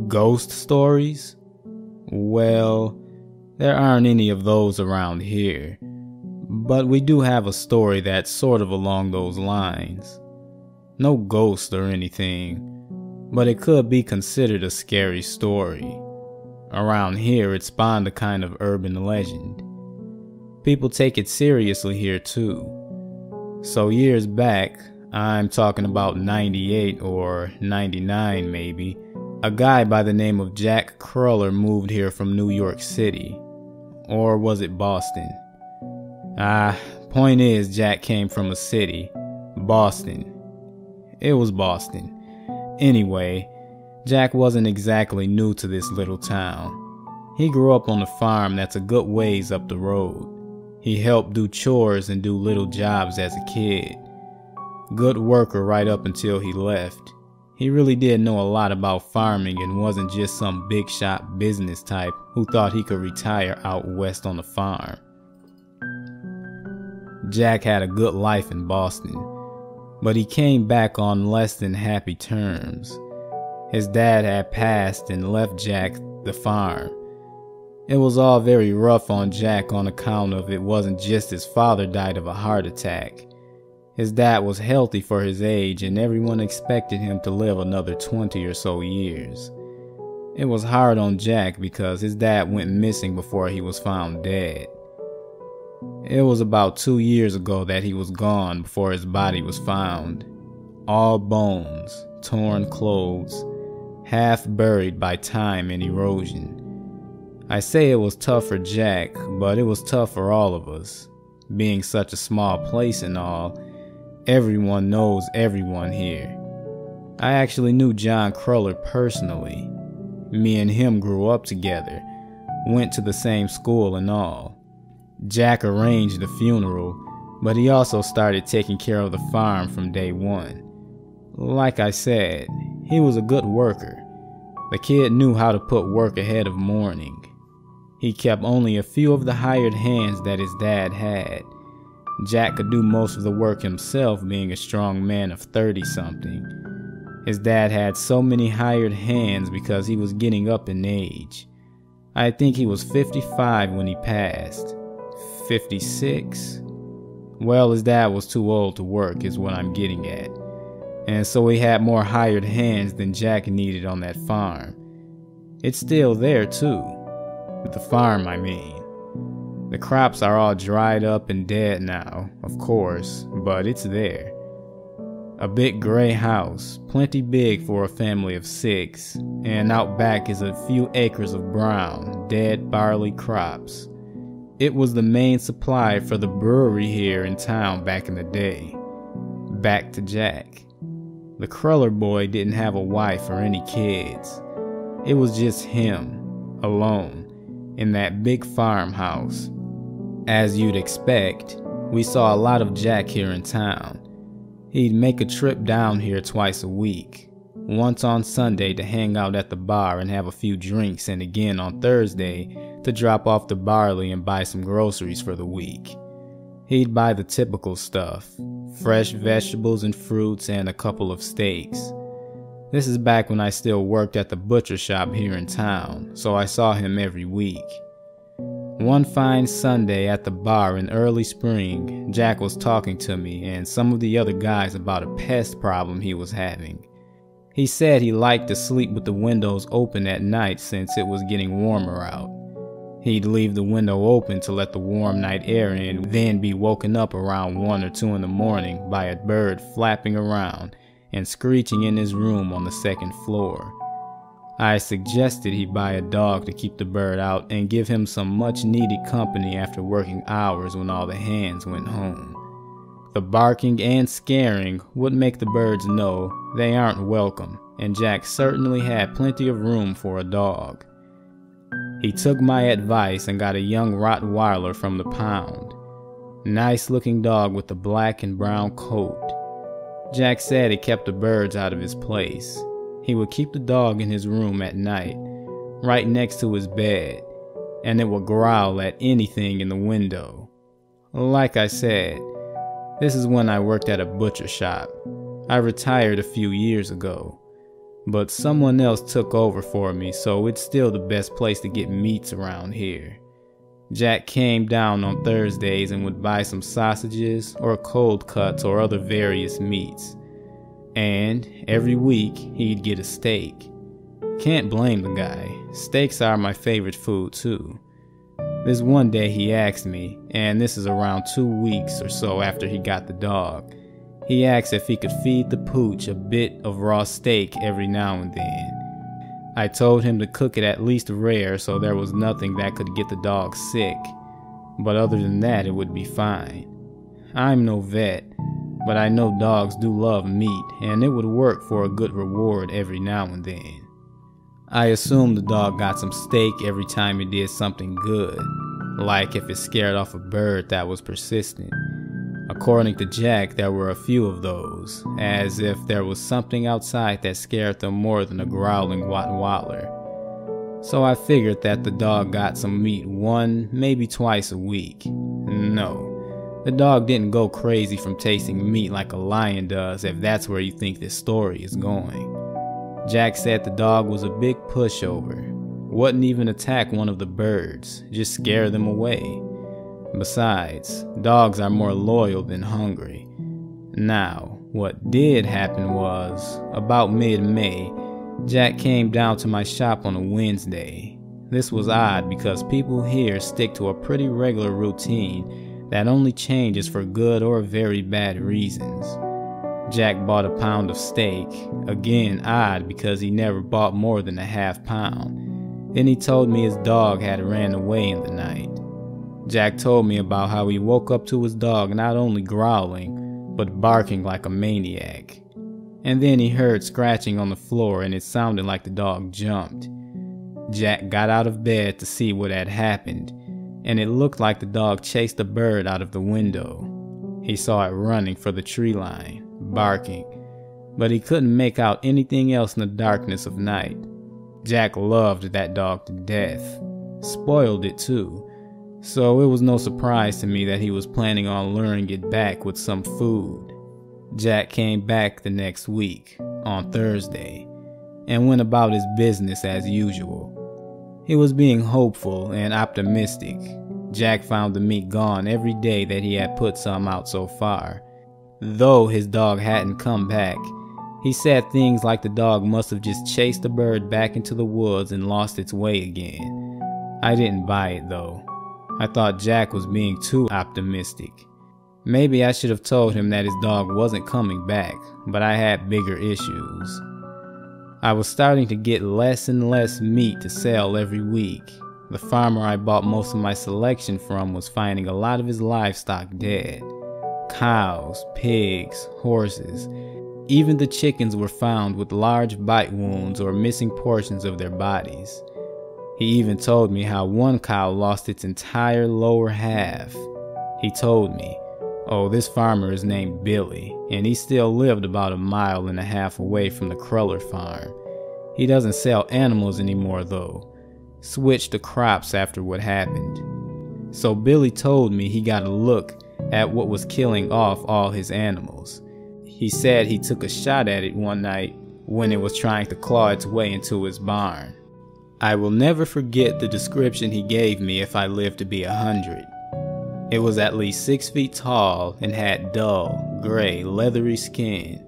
Ghost stories? Well, there aren't any of those around here, but we do have a story that's sort of along those lines. No ghost or anything, but it could be considered a scary story. Around here, it spawned a kind of urban legend. People take it seriously here too. So years back, I'm talking about 98 or 99 maybe, a guy by the name of Jack Cruller moved here from New York City. Or was it Boston? Point is, Jack came from a city, Boston. It was Boston. Anyway, Jack wasn't exactly new to this little town. He grew up on a farm that's a good ways up the road. He helped do chores and do little jobs as a kid. Good worker right up until he left. He really did know a lot about farming and wasn't just some big shot business type who thought he could retire out west on the farm. Jack had a good life in Boston, but he came back on less than happy terms. His dad had passed and left Jack the farm. It was all very rough on Jack on account of it wasn't just his father died of a heart attack. His dad was healthy for his age and everyone expected him to live another 20 or so years. It was hard on Jack because his dad went missing before he was found dead. It was about 2 years ago that he was gone before his body was found. All bones, torn clothes, half buried by time and erosion. I say it was tough for Jack, but it was tough for all of us. Being such a small place and all, everyone knows everyone here. I actually knew John Cruller personally. Me and him grew up together, went to the same school and all. Jack arranged the funeral, but he also started taking care of the farm from day one. Like I said, he was a good worker. The kid knew how to put work ahead of mourning. He kept only a few of the hired hands that his dad had. Jack could do most of the work himself, being a strong man of 30-something. His dad had so many hired hands because he was getting up in age. I think he was 55 when he passed. 56? Well, his dad was too old to work is what I'm getting at. And so he had more hired hands than Jack needed on that farm. It's still there too. The farm, I mean. The crops are all dried up and dead now, of course, but it's there. A big gray house, plenty big for a family of 6, and out back is a few acres of brown, dead barley crops. It was the main supply for the brewery here in town back in the day. Back to Jack. The Cruller boy didn't have a wife or any kids. It was just him, alone, in that big farmhouse. As you'd expect, we saw a lot of Jack here in town. He'd make a trip down here twice a week, once on Sunday to hang out at the bar and have a few drinks, and again on Thursday to drop off the barley and buy some groceries for the week. He'd buy the typical stuff, fresh vegetables and fruits and a couple of steaks. This is back when I still worked at the butcher shop here in town, so I saw him every week. One fine Sunday at the bar in early spring, Jack was talking to me and some of the other guys about a pest problem he was having. He said he liked to sleep with the windows open at night since it was getting warmer out. He'd leave the window open to let the warm night air in, then be woken up around 1 or 2 in the morning by a bird flapping around and screeching in his room on the 2nd floor. I suggested he buy a dog to keep the bird out and give him some much needed company after working hours when all the hands went home. The barking and scaring would make the birds know they aren't welcome, and Jack certainly had plenty of room for a dog. He took my advice and got a young Rottweiler from the pound. Nice looking dog with a black and brown coat. Jack said it kept the birds out of his place. He would keep the dog in his room at night, right next to his bed, and it would growl at anything in the window. Like I said, this is when I worked at a butcher shop. I retired a few years ago. but someone else took over for me, so it's still the best place to get meats around here. Jack came down on Thursdays and would buy some sausages or cold cuts or other various meats. And every week he'd get a steak. Can't blame the guy. Steaks are my favorite food too. This one day he asked me, and this is around 2 weeks or so after he got the dog, he asked if he could feed the pooch a bit of raw steak every now and then. I told him to cook it at least rare so there was nothing that could get the dog sick, but other than that it would be fine. I'm no vet, but I know dogs do love meat, and it would work for a good reward every now and then. I assumed the dog got some steak every time he did something good, like if it scared off a bird that was persistent. According to Jack, there were a few of those, as if there was something outside that scared them more than a growling Rottweiler. So I figured that the dog got some meat 1, maybe twice a week. No, the dog didn't go crazy from tasting meat like a lion does, if that's where you think this story is going. Jack said the dog was a big pushover, wouldn't even attack one of the birds, just scare them away. Besides, dogs are more loyal than hungry. Now, what did happen was, about mid-May, Jack came down to my shop on a Wednesday. This was odd because people here stick to a pretty regular routine that only changes for good or very bad reasons. Jack bought a pound of steak, again odd because he never bought more than a half pound. Then he told me his dog had ran away in the night. Jack told me about how he woke up to his dog not only growling, but barking like a maniac. And then he heard scratching on the floor and it sounded like the dog jumped. Jack got out of bed to see what had happened, and it looked like the dog chased a bird out of the window. He saw it running for the tree line, barking, but he couldn't make out anything else in the darkness of night. Jack loved that dog to death, spoiled it too. So it was no surprise to me that he was planning on luring it back with some food. Jack came back the next week, on Thursday, and went about his business as usual. He was being hopeful and optimistic. Jack found the meat gone every day that he had put some out so far. Though his dog hadn't come back, he said things like the dog must have just chased the bird back into the woods and lost its way again. I didn't buy it though. I thought Jack was being too optimistic. Maybe I should have told him that his dog wasn't coming back, but I had bigger issues. I was starting to get less and less meat to sell every week. The farmer I bought most of my selection from was finding a lot of his livestock dead. Cows, pigs, horses, even the chickens were found with large bite wounds or missing portions of their bodies. He even told me how one cow lost its entire lower half. He told me, oh, this farmer is named Billy, and he still lived about 1.5 miles away from the Cruller farm. He doesn't sell animals anymore though. Switched to crops after what happened. So Billy told me he got a look at what was killing off all his animals. He said he took a shot at it one night when it was trying to claw its way into his barn. I will never forget the description he gave me if I lived to be 100. It was at least 6 feet tall and had dull, gray, leathery skin,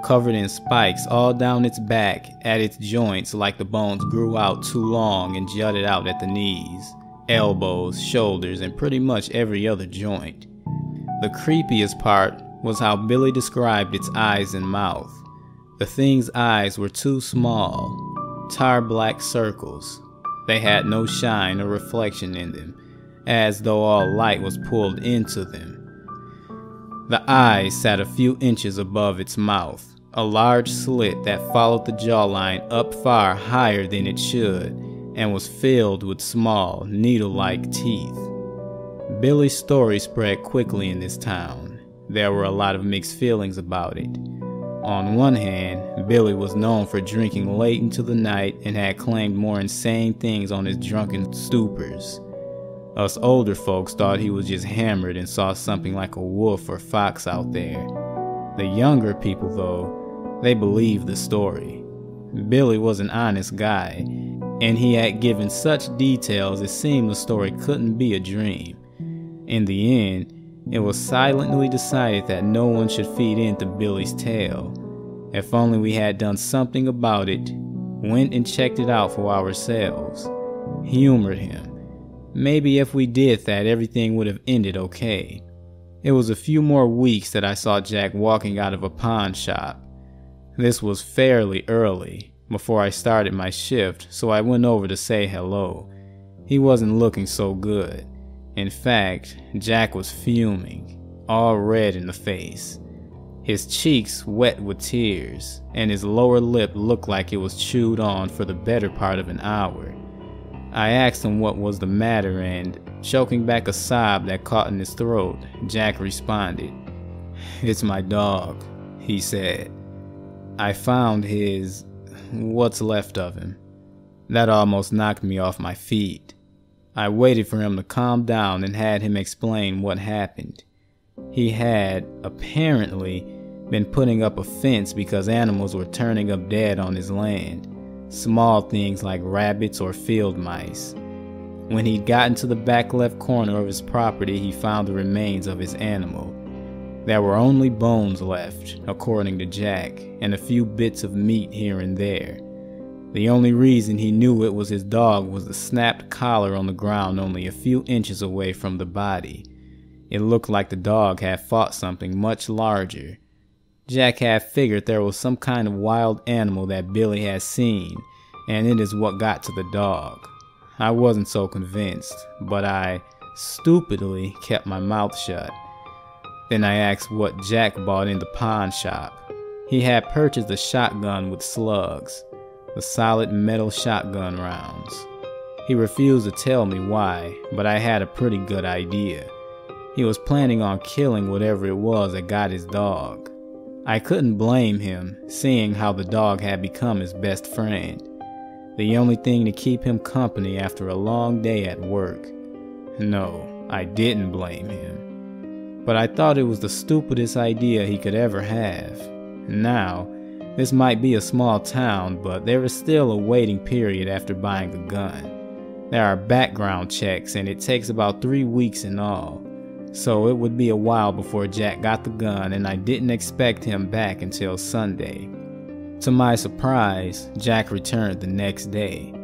covered in spikes all down its back at its joints like the bones grew out too long and jutted out at the knees, elbows, shoulders, and pretty much every other joint. The creepiest part was how Billy described its eyes and mouth. The thing's eyes were too small, tar black circles. They had no shine or reflection in them, as though all light was pulled into them. The eyes sat a few inches above its mouth, a large slit that followed the jawline up far higher than it should, and was filled with small, needle-like teeth. Billy's story spread quickly in this town. There were a lot of mixed feelings about it. On one hand, Billy was known for drinking late into the night and had claimed more insane things on his drunken stupors. Us older folks thought he was just hammered and saw something like a wolf or fox out there. The younger people, though, they believed the story. Billy was an honest guy, and he had given such details it seemed the story couldn't be a dream. In the end, it was silently decided that no one should feed into Billy's tale. If only we had done something about it, went and checked it out for ourselves, humored him. Maybe if we did that, everything would have ended okay. It was a few more weeks that I saw Jack walking out of a pawn shop. This was fairly early, before I started my shift, so I went over to say hello. He wasn't looking so good. In fact, Jack was fuming, all red in the face. His cheeks wet with tears, and his lower lip looked like it was chewed on for the better part of an hour. I asked him what was the matter, and, choking back a sob that caught in his throat, Jack responded, "It's my dog," he said. "I found what's left of him." That almost knocked me off my feet. I waited for him to calm down and had him explain what happened. He had, apparently, been putting up a fence because animals were turning up dead on his land. Small things like rabbits or field mice. When he'd gotten to the back left corner of his property, he found the remains of his animal. There were only bones left, according to Jack, and a few bits of meat here and there. The only reason he knew it was his dog was the snapped collar on the ground only a few inches away from the body. It looked like the dog had fought something much larger. Jack had figured there was some kind of wild animal that Billy had seen, and it is what got to the dog. I wasn't so convinced, but I stupidly kept my mouth shut. Then I asked what Jack bought in the pawn shop. He had purchased a shotgun with slugs, the solid metal shotgun rounds. He refused to tell me why, but I had a pretty good idea. He was planning on killing whatever it was that got his dog. I couldn't blame him, seeing how the dog had become his best friend. The only thing to keep him company after a long day at work. No, I didn't blame him. But I thought it was the stupidest idea he could ever have. Now, this might be a small town, but there is still a waiting period after buying a gun. There are background checks, and it takes about 3 weeks in all. So it would be a while before Jack got the gun, and I didn't expect him back until Sunday. To my surprise, Jack returned the next day.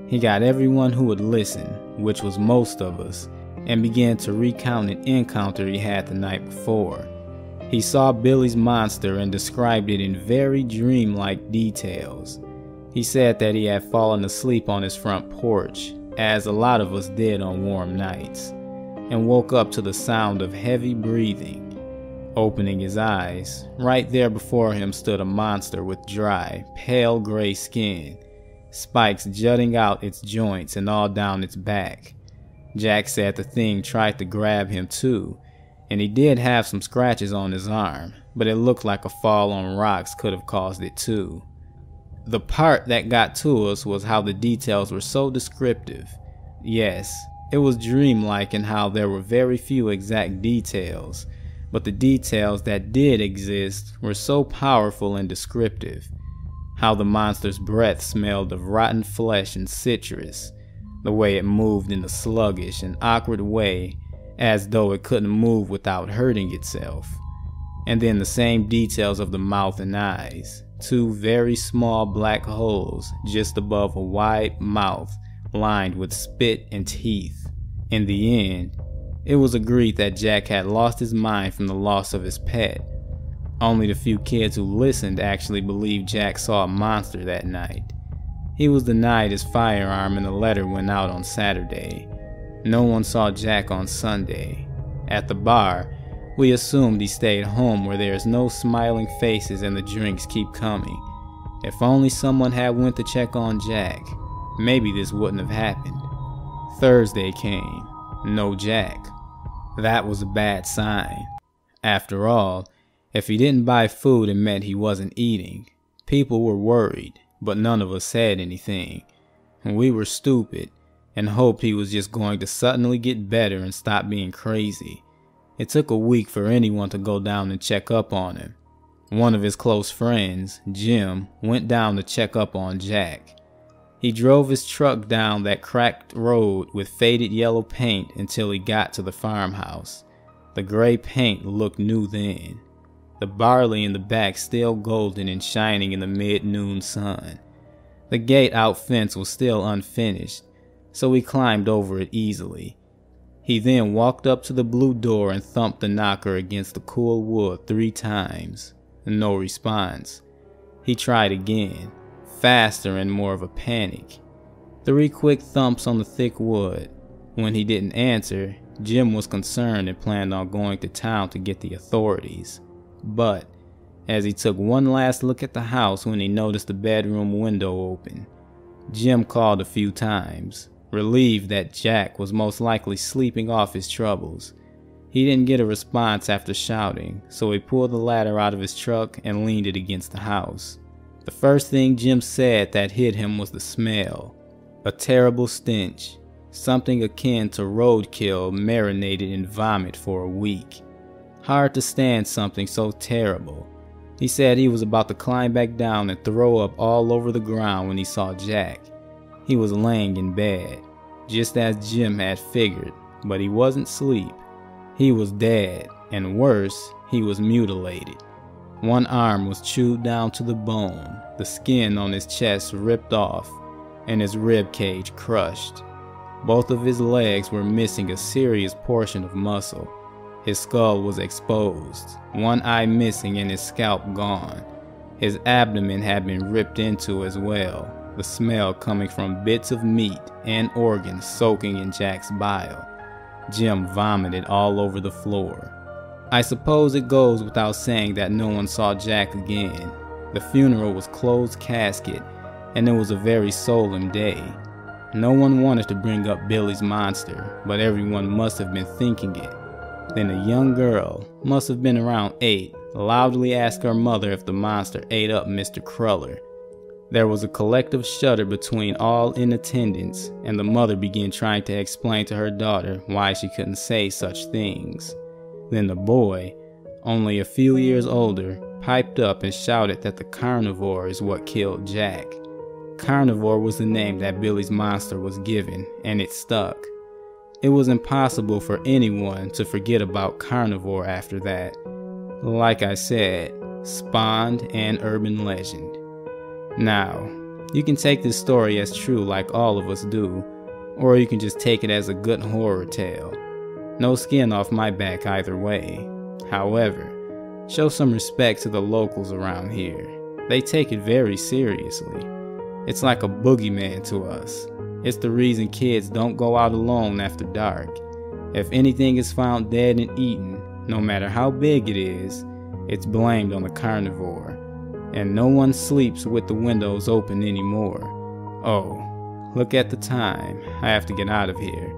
He got everyone who would listen, which was most of us, and began to recount an encounter he had the night before. He saw Billy's monster and described it in very dreamlike details. He said that he had fallen asleep on his front porch, as a lot of us did on warm nights, and woke up to the sound of heavy breathing. Opening his eyes, right there before him stood a monster with dry, pale gray skin, spikes jutting out its joints and all down its back. Jack said the thing tried to grab him too, and he did have some scratches on his arm, but it looked like a fall on rocks could have caused it too. The part that got to us was how the details were so descriptive. Yes, it was dreamlike in how there were very few exact details, but the details that did exist were so powerful and descriptive. How the monster's breath smelled of rotten flesh and citrus, the way it moved in a sluggish and awkward way, as though it couldn't move without hurting itself. And then the same details of the mouth and eyes, 2 very small black holes just above a wide mouth lined with spit and teeth. In the end, it was agreed that Jack had lost his mind from the loss of his pet. Only the few kids who listened actually believed Jack saw a monster that night. He was denied his firearm and the letter went out on Saturday. No one saw Jack on Sunday. At the bar, we assumed he stayed home where there's no smiling faces and the drinks keep coming. If only someone had went to check on Jack, maybe this wouldn't have happened. Thursday came. No Jack. That was a bad sign. After all, if he didn't buy food, it meant he wasn't eating. People were worried, but none of us said anything. We were stupid and hoped he was just going to suddenly get better and stop being crazy. It took a week for anyone to go down and check up on him. One of his close friends, Jim, went down to check up on Jack. He drove his truck down that cracked road with faded yellow paint until he got to the farmhouse. The gray paint looked new then. The barley in the back still golden and shining in the mid-noon sun. The gate out fence was still unfinished, so he climbed over it easily. He then walked up to the blue door and thumped the knocker against the cool wood 3 times. No response. He tried again, faster and more of a panic. 3 quick thumps on the thick wood. When he didn't answer, Jim was concerned and planned on going to town to get the authorities. But as he took one last look at the house when he noticed the bedroom window open, Jim called a few times, relieved that Jack was most likely sleeping off his troubles. He didn't get a response after shouting, so he pulled the ladder out of his truck and leaned it against the house. The first thing Jim said that hit him was the smell. A terrible stench, something akin to roadkill marinated in vomit for a week. Hard to stand something so terrible. He said he was about to climb back down and throw up all over the ground when he saw Jack. He was laying in bed, just as Jim had figured, but he wasn't asleep. He was dead, and worse, he was mutilated. One arm was chewed down to the bone, the skin on his chest ripped off, and his rib cage crushed. Both of his legs were missing a serious portion of muscle. His skull was exposed, one eye missing and his scalp gone. His abdomen had been ripped into as well, the smell coming from bits of meat and organs soaking in Jack's bile. Jim vomited all over the floor. I suppose it goes without saying that no one saw Jack again. The funeral was closed casket, and it was a very solemn day. No one wanted to bring up Billy's monster, but everyone must have been thinking it. Then a young girl, must have been around 8, loudly asked her mother if the monster ate up Mr. Cruller. There was a collective shudder between all in attendance, and the mother began trying to explain to her daughter why she couldn't say such things. Then the boy, only a few years older, piped up and shouted that the Carnivore is what killed Jack. Carnivore was the name that Billy's monster was given, and it stuck. It was impossible for anyone to forget about Carnivore after that. Like I said, spawned an urban legend. Now, you can take this story as true like all of us do, or you can just take it as a good horror tale. No skin off my back either way. However, show some respect to the locals around here. They take it very seriously. It's like a boogeyman to us. It's the reason kids don't go out alone after dark. If anything is found dead and eaten, no matter how big it is, it's blamed on the Carnivore. And no one sleeps with the windows open anymore. Oh, look at the time. I have to get out of here.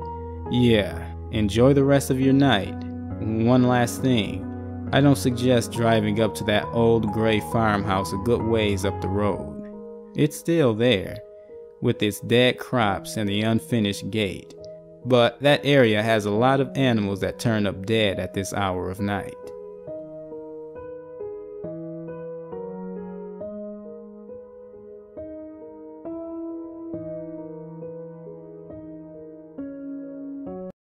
Yeah, enjoy the rest of your night. One last thing. I don't suggest driving up to that old gray farmhouse a good ways up the road. It's still there, with its dead crops and the unfinished gate. But that area has a lot of animals that turn up dead at this hour of night.